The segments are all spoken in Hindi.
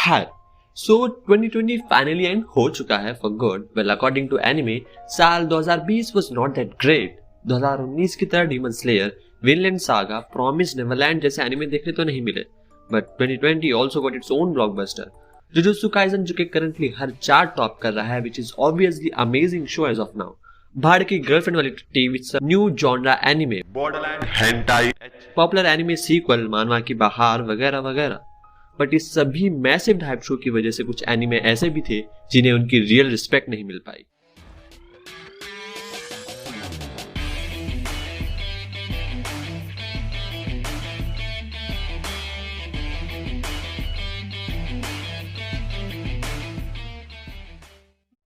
हाय सो 2020 फाइनली एंड हो चुका है for good. Well according to anime साल 2020 वाज नॉट दैट ग्रेट। 2019 की तरह Demon Slayer, Vinland Saga, Promise Neverland जैसे एनिमे देखने तो नहीं मिले, but 2020 also got its own blockbuster Jujutsu Kaisen, जो कि करंटली हर चार्ट टॉप कर रहा है, which is obviously amazing show as of now. भाड़ की गर्लफ्रेंड वाली TV with new genre anime, Borderland hentai, popular anime sequel, मानवा की बहार वगैरह वगैरह। बट इस सभी मैसिव हाइप शो की वजह से कुछ एनिमे ऐसे भी थे जिन्हें उनकी रियल रिस्पेक्ट नहीं मिल पाई।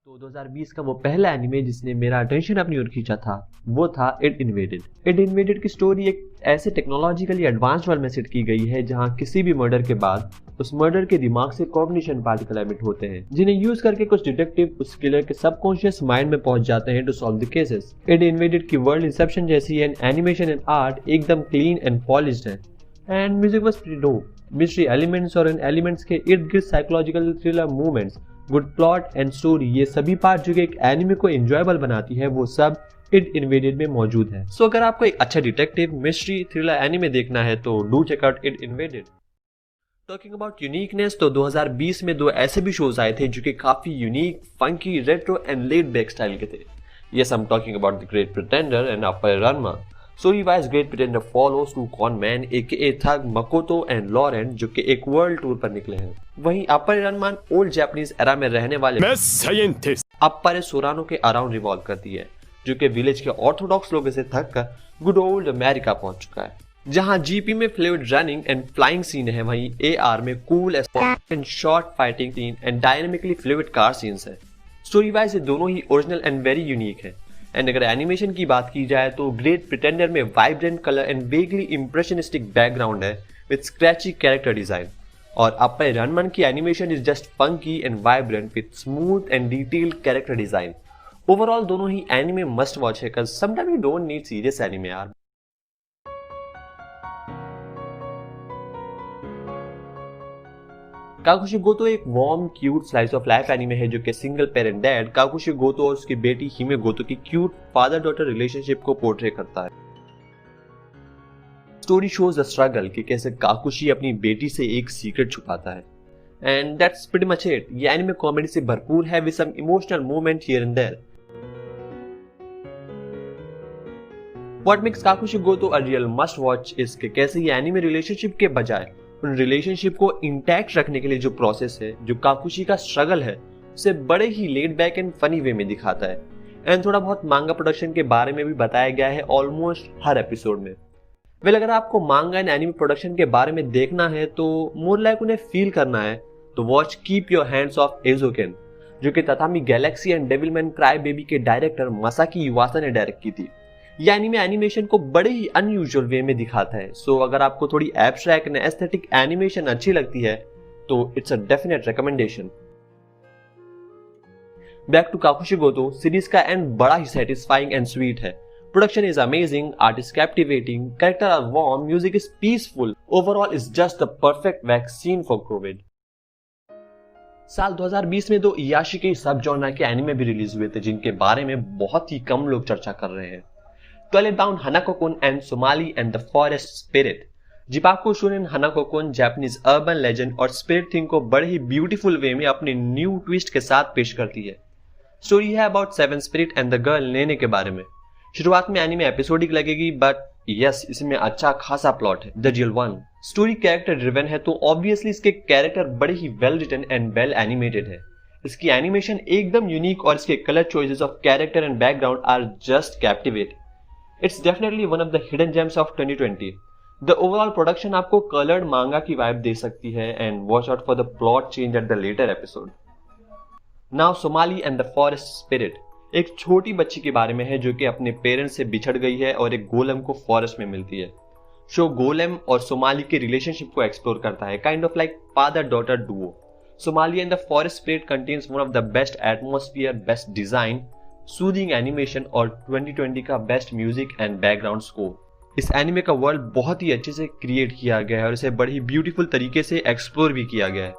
तो 2020 का वो पहला एनिमे जिसने मेरा अटेंशन अपनी ओर खींचा था वो था इट इन्वेडेड। इट इन्वेडेड की स्टोरी एक ऐसे टेक्नोलॉजिकली एडवांस्ड वर्ल्ड में सेट की गई है जहां किसी भी मर्डर के बाद उस मर्डर के दिमाग से कॉग्निशन पार्टिकल एमिट होते हैं, जिन्हें यूज करके कुछ डिटेक्टिव उस किलर के सबकॉन्शियस माइंड में पहुंच जाते हैं to solve the cases. It invaded की वर्ल्ड इंसेप्शन जैसी एंड एनिमेशन एंड आर्ट एकदम क्लीन एंड पॉलिश्ड है, and music was pretty dope. Mystery elements और इन एलिमेंट्स के इर्द गिर्द psychological thriller movements, good plot and story, ये सभी पार्ट जो कि एक एनिमे को एंजॉयबल बनाती है वो सब इट इन्वेडेड में मौजूद है। सो अगर आपको एक अच्छा डिटेक्टिव मिस्ट्री थ्रिलर एनिमे देखना है तो do check out it invaded. Talking about uniqueness, तो 2020 में दो ऐसे भी शोज आए थे जो कि काफी unique, funky, retro and laid back style के थे। Yes, I am talking about the Great Pretender and Appare Ranman. Story wise Great Pretender follows to con man aka thug Makoto and Laurent जो कि एक वर्ल्ड टूर पर निकले हैं। वहीं Appare Ranman old Japanese era में रहने वाले साइंटिस्ट अपर सोरानो के अराउंड रिवॉल्व करती है, जो कि विलेज के ऑर्थोडॉक्स लोगों से थक कर गुड ओल्ड अमेरिका पहुंच चुका है, जहां जीपी में fluid running and flying scene है, वहीं एआर में cool and short fighting scene and dynamically fluid car scenes है। स्टोरी वाइज ये दोनों ही ओरिजिनल एंड वेरी यूनिक है। एंड अगर एनिमेशन की बात की जाए तो ग्रेट प्रिटेंडर में vibrant colour and vaguely impressionistic background है विद स्क्रैची कैरेक्टर डिजाइन, और अपर रनमन की animation is just funky and vibrant with smooth and detailed character design. Overall दोनों ही एनिमे मस्ट वॉच है, 'cause sometimes you don't need serious anime यार। काकुशी गोतो एक warm cute slice of life anime है जो कि सिंगल पेरेंट डैड काकुशी गोतो और उसकी बेटी हिमे गोतो की क्यूट फादर डॉटर रिलेशनशिप को पोर्ट्रे करता है। स्टोरी शोज द स्ट्रगल कि कैसे काकुशी अपनी बेटी से एक सीक्रेट छुपाता है, and that's pretty much it. ये एनिमे कॉमेडी से भरपूर है with some emotional moment here and there. What makes Kakushigoto a real must watch is कि कैसे ये एनिमे रिलेशनशिप के बजाय उन रिलेशनशिप को इंटैक्ट रखने के लिए जो प्रोसेस है, जो काकुशी का स्ट्रगल है, उसे बड़े ही laid back and funny way में दिखाता है। एंड थोड़ा बहुत मांगा प्रोडक्शन के बारे में भी बताया गया है ऑलमोस्ट हर एपिसोड में। वेल अगर आपको मांगा एंड एनिमे प्रोडक्शन के बारे में देखना है तो मोर लाइक उन्हें फील करना है तो watch keep your hands off Eizouken, जो कि Tatami Galaxy and Devilman Crybaby के डायरेक्टर मसाकी इवासा ने डायरेक्ट की थी। यह एनिमे एनिमेशन को बड़े ही अनयूजुअल वे में दिखाता है। सो अगर आपको थोड़ी एब्स्ट्रैक्ट एंड एस्थेटिक एनिमेशन अच्छी लगती है तो it's a definite recommendation. Back to Kakushigoto, series का एंड बड़ा ही सेटिस्फाइंग एंड स्वीट है। Production is amazing, art is captivating, character are warm, music is peaceful, overall is just the perfect vaccine for COVID. साल 2020 में दो इयाशी के सब जॉनर के एनिमे भी रिलीज हुए थे जिनके बारे में बहुत ही कम लोग चर्चा कर रहे हैं। Toilet Bound Hanako kun and Somali and the Forest Spirit. Jibaku Shonen Hanako kun Japanese urban legend और स्पिरिट थिंग को बड़े ही ब्यूटीफुल वे में अपने न्यू ट्विस्ट के साथ पेश करती है। स्टोरी है about seven spirit and the girl Nene के बारे में। शुरुआत में एनिमे एपिसोडिक लगेगी, बट यस, इसमें अच्छा खासा प्लॉट है, the real one. Story character driven है तो ऑब्वियसली इसके कैरेक्टर बड़े ही well written and well animated है। इसकी एनिमेशन एकदम यूनिक और इसके colour choices of character and background are just captivate. It's definitely one of the hidden gems of 2020. The overall production आपको colored manga की vibe दे सकती है, and watch out for the plot change at the later episode. Now Somali and the Forest Spirit एक छोटी बच्ची के बारे में है जो कि अपने पेरेंट्स से बिछड़ गई है और एक गोलम को फॉरेस्ट में मिलती है। शो गोलम और सोमाली के रिलेशनशिप को एक्सप्लोर करता है, kind of like father daughter Duo. Somali and the Forest spirit contains one of the best atmosphere, best design, soothing animation और 2020 का best music and background score. इस एनिमे का वर्ल्ड बहुत ही अच्छे से क्रिएट किया गया है और इसे बड़ी ही ब्यूटीफुल तरीके से एक्सप्लोर भी किया गया है।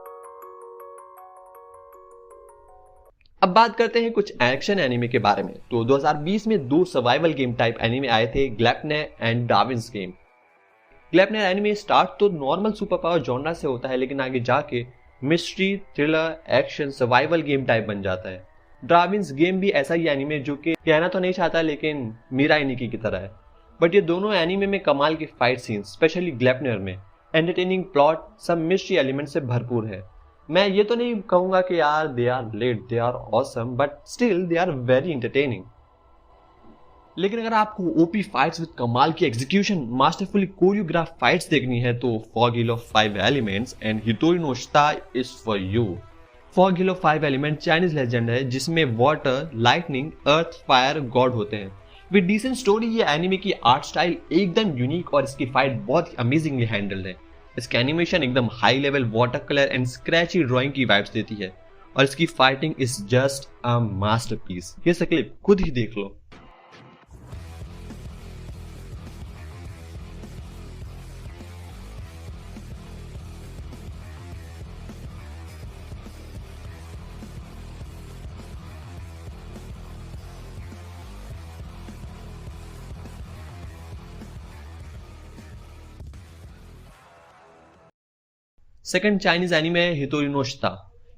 अब बात करते हैं कुछ एक्शन एनिमे के बारे में। तो 2020 में दो सर्वाइवल गेम टाइप एनिमे आए थे, Gleipnir and Darwin's Game. Gleipnir anime start तो नॉर्मल सुपर पावर जॉनरा से होता है, लेकिन आगे जाके mystery, thriller, action, survival game type बन जाता है। डार्विन्स गेम भी ऐसा ही एनिमे जो कि कहना तो नहीं चाहता लेकिन मीरा निकी की तरह है। बट ये दोनों एनिमे में कमाल की फाइट सीन्स, स्पेशली ग्लैपनर में एंटरटेनिंग प्लॉट, सब मिस्ट्री एलिमेंट से भरपूर है। मैं ये तो नहीं कहूंगा कि यार they are late, they are awesome, but still they are very entertaining. लेकिन अगर आपको ओपी फाइट्स विद कमाल की एग्जीक्यूशन, मास्टरफुली कोरियोग्राफ फाइट्स देखनी है तो Fog Hill of 5 elements and Hitori no Shita is for you. Fog Hill of 5 element Chinese legend है जिसमें water, lightning, earth, fire god होते हैं। विद डिसेंट स्टोरी ये एनिमे की आर्ट स्टाइल एकदम यूनिक और इसकी फाइट बहुत ही अमेजिंगली हैंडल्ड है। इसकी एनिमेशन एकदम high level water colour and scratchy drawing की वाइब्स देती है और इसकी fighting is just a masterpiece. ये क्लिप खुद ही देख लो। सेकंड चाइनीज एनिमे है हितोरी नो शिता।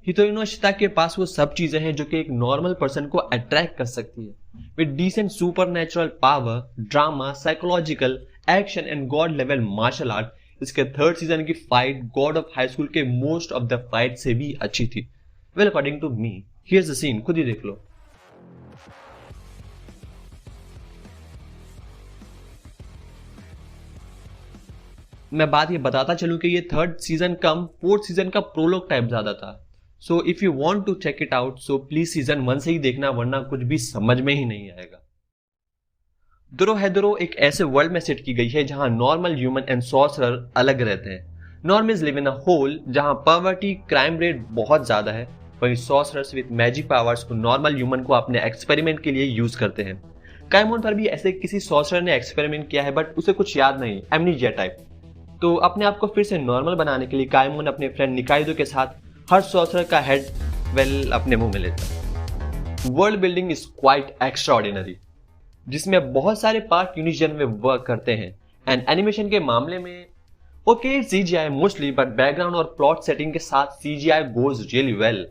हितोरी नो शिता के पास वो सब चीजें हैं जो कि एक नॉर्मल पर्सन को अट्रैक्ट कर सकती है। With decent supernatural power, drama, psychological, action and god level martial art, इसके थर्ड सीजन की fight God of High School के मोस्ट ऑफ द फाइट से भी अच्छी थी। Well according to me, here's the scene, खुद ही देख लो। मैं बात ये बताता चलूं कि ये third season cum fourth season का प्रोलॉग टाइप ज्यादा था। So if you want to check it out so please season 1 से ही देखना, वरना कुछ भी समझ में ही नहीं आएगा। दरोहेदरो एक ऐसे वर्ल्ड में सेट की गई है जहां नॉर्मल ह्यूमन एंड सॉर्सरर अलग रहते हैं। Normals live in a hole जहां पॉवर्टी, क्राइम रेट बहुत ज्यादा है, वहीं सॉर्सरर्स विद मैजिक पावर्स को नॉर्मल ह्यूमन को अपने एक्सपेरिमेंट के लिए यूज करते हैं। काइमोन पर भी ऐसे किसी सॉर्सरर ने एक्सपेरिमेंट किया है बट उसे कुछ याद नहीं, एमनीजिया टाइप। तो अपने आप को फिर से नॉर्मल बनाने के लिए काइमोन अपने फ्रेंड निकाइदो के साथ हर सॉर्सरर का हेड अपने मुंह में लेता है। World building is quite extraordinary, जिसमें बहुत सारे पार्ट यूनिजन में वर्क करते हैं। एंड एनिमेशन के मामले में okay CGI mostly, but background और प्लॉट सेटिंग के साथ CGI goes really well.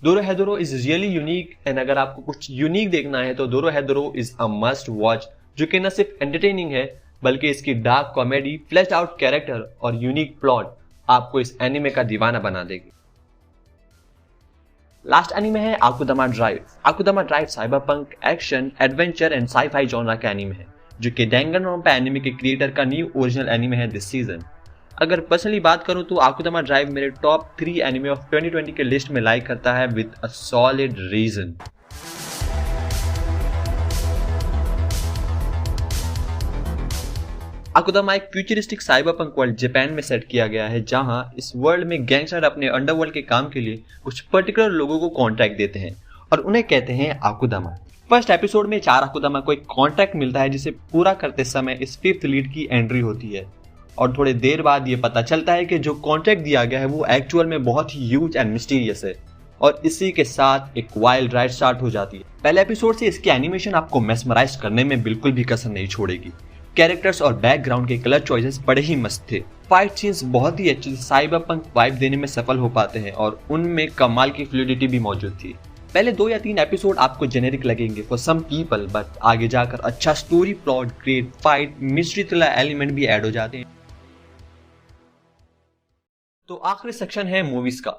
Dorohedoro is really unique and अगर आपको कुछ यूनिक देखना है तो Dorohedoro is a must watch, जो कि न सिर्फ एंटरटेनिंग है बल्कि इसकी dark comedy, flesh out character और यूनिक प्लॉट आपको इस एनिमे का दीवाना बना देगी। लास्ट एनिमे है Akudama Drive. Akudama Drive cyberpunk, action, adventure and sci fi genre का एनिमे है, जो कि डैंगनरोंपा एनिमे के क्रिएटर का न्यू ओरिजिनल एनिमे है दिस सीजन। अगर पर्सनली बात करूं तो आकुदामा ड्राइव मेरे टॉप 3 एनिमे ऑफ 2020 के लिस्ट में लाइक करता है with a solid reason. Akudama एक फ्यूचरिस्टिक साइबरपंक वर्ल्ड जापान में सेट किया गया है, जहां इस वर्ल्ड में गैंगस्टर अपने अंडरवर्ल्ड के काम के लिए कुछ पर्टिकुलर लोगों को कॉन्ट्रैक्ट देते हैं और उन्हें कहते हैं आकुदामा। फर्स्ट एपिसोड में 4 आकुदामा को एक कॉन्ट्रैक्ट मिलता है जिसे पूरा करते समय इस 5th लीड की एंट्री होती है और थोड़ी देर बाद ये पता चलता है कि जो कॉन्ट्रैक्ट दिया गया है वो एक्चुअल में बहुत ही ह्यूज एंड मिस्टीरियस है और इसी के साथ एक वाइल्ड राइड स्टार्ट हो जाती है। पहले एपिसोड से इसकी एनिमेशन आपको मेस्मराइज करने में बिल्कुल भी कसर नहीं छोड़ेगी। कैरेक्टर्स और बैकग्राउंड के कलर चॉइसेस बड़े ही मस्त थे। फाइट सीन्स बहुत ही अच्छे से साइबरपंक वाइब देने में सफल हो पाते हैं और उनमें कमाल की फ्लूइडिटी भी मौजूद थी। पहले 2 या 3 एपिसोड आपको जेनेरिक लगेंगे फॉर सम पीपल, बट आगे जाकर अच्छा story, plot, great fight, mystery thriller element भी ऐड हो जाते हैं। तो आखिरी सेक्शन है मूवीज का।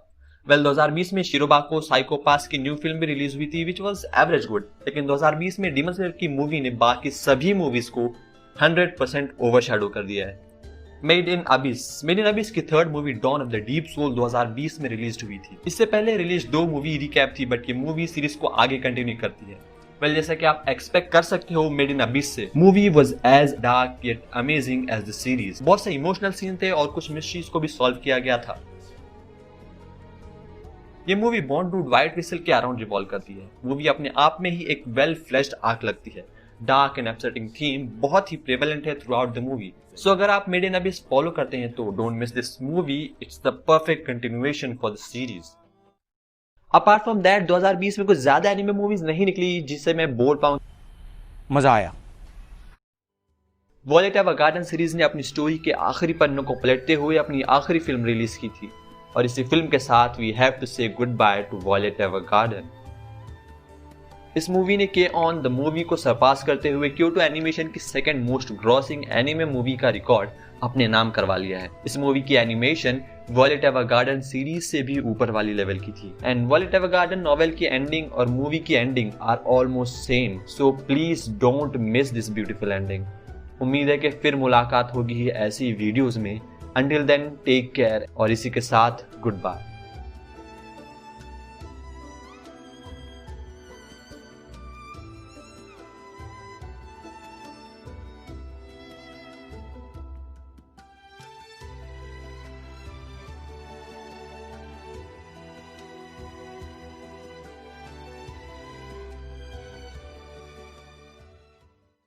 2020 में शिरोबाको साइकोपास की न्यू फिल्म भी रिलीज हुई थी विच वाज एवरेज गुड, लेकिन 2020 में डीमन स्लेयर की मूवी ने बाकी सभी मूवीज को 100% ओवरशैडो कर दिया है। मेड इन अबिस की third movie Dawn of the Deep Soul 2020 में रिलीज हुई थी। इससे पहले रिलीज 2 मूवी रिकैप थी, बट ये मूवी सीरीज को आगे कंटिन्यू करती है। वेल, जैसा कि आप एक्सपेक्ट कर सकते हो मेड इन अबिस से, movie was as dark yet amazing as the series. बहुत से इमोशनल सीन थे और कुछ मिस्ट्रीज को भी सॉल्व किया गया था। ये movie Bondrewd white crystal के अराउंड रिवॉल्व करती है। मूवी अपने आप में ही एक वेल फ्लेश्ड आर्क लगती है। डार्क एंड अपसेटिंग थीम बहुत ही प्रेवलेंट है थ्रू आउट द मूवी। सो अगर आप मेड इन अबिस फॉलो करते हैं तो don't miss this movie, it's the perfect continuation for the series. Apart from that 2020 में कुछ ज्यादा एनिमे मूवीज नहीं निकली जिससे मैं बोल पाऊं। मजा आया। वॉयलेट एवरगार्डन सीरीज ने अपनी स्टोरी के आखिरी पन्नों को पलटते हुए अपनी आखिरी फिल्म रिलीज की थी और इसी फिल्म के साथ वी हैव टू से गुड बाय टू वॉयलेट एवरगार्डन। इस मूवी ने के ऑन द मूवी को सरपास करते हुए क्योटो एनिमेशन की second most grossing anime movie का रिकॉर्ड अपने नाम करवा लिया है। इस मूवी की एनिमेशन वॉयलेट एवरगार्डन सीरीज से भी ऊपर वाली लेवल की थी एंड वॉयलेट एवरगार्डन नॉवेल की एंडिंग और मूवी की ending are almost same, so please don't miss this beautiful ending. उम्मीद है कि फिर मुलाकात होगी ऐसी वीडियोस में। अंटिल देन टेक केयर और इसी के साथ गुड बाय।